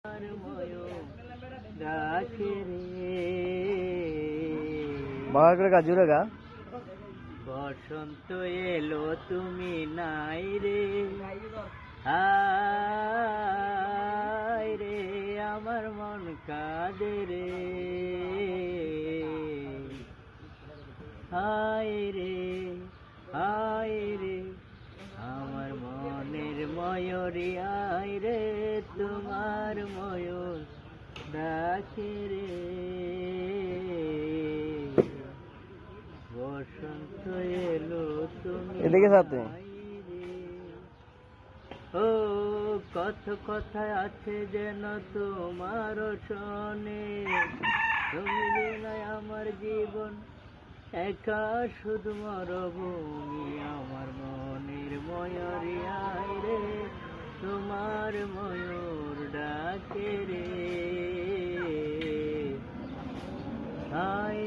আর ময়ূর ডাকে রে জুড়েগা বসন্ত এলো তুমি নাই রে হায় রে আমার মন কাঁদে রে হায় রে আমার মনের ময়ূরী আয় রে তোমার ময়ূর ডাকে রে বসন্ত এলো তুমি এদিকে সাথে ও কত কথা আছে যেন তোমার শোনে তুমি বিনায় আমার জীবন একা শুধু মরভূমি আমার মনের ময়ূরী আয় রে তোমার ময়ূর ডাকে রে আয়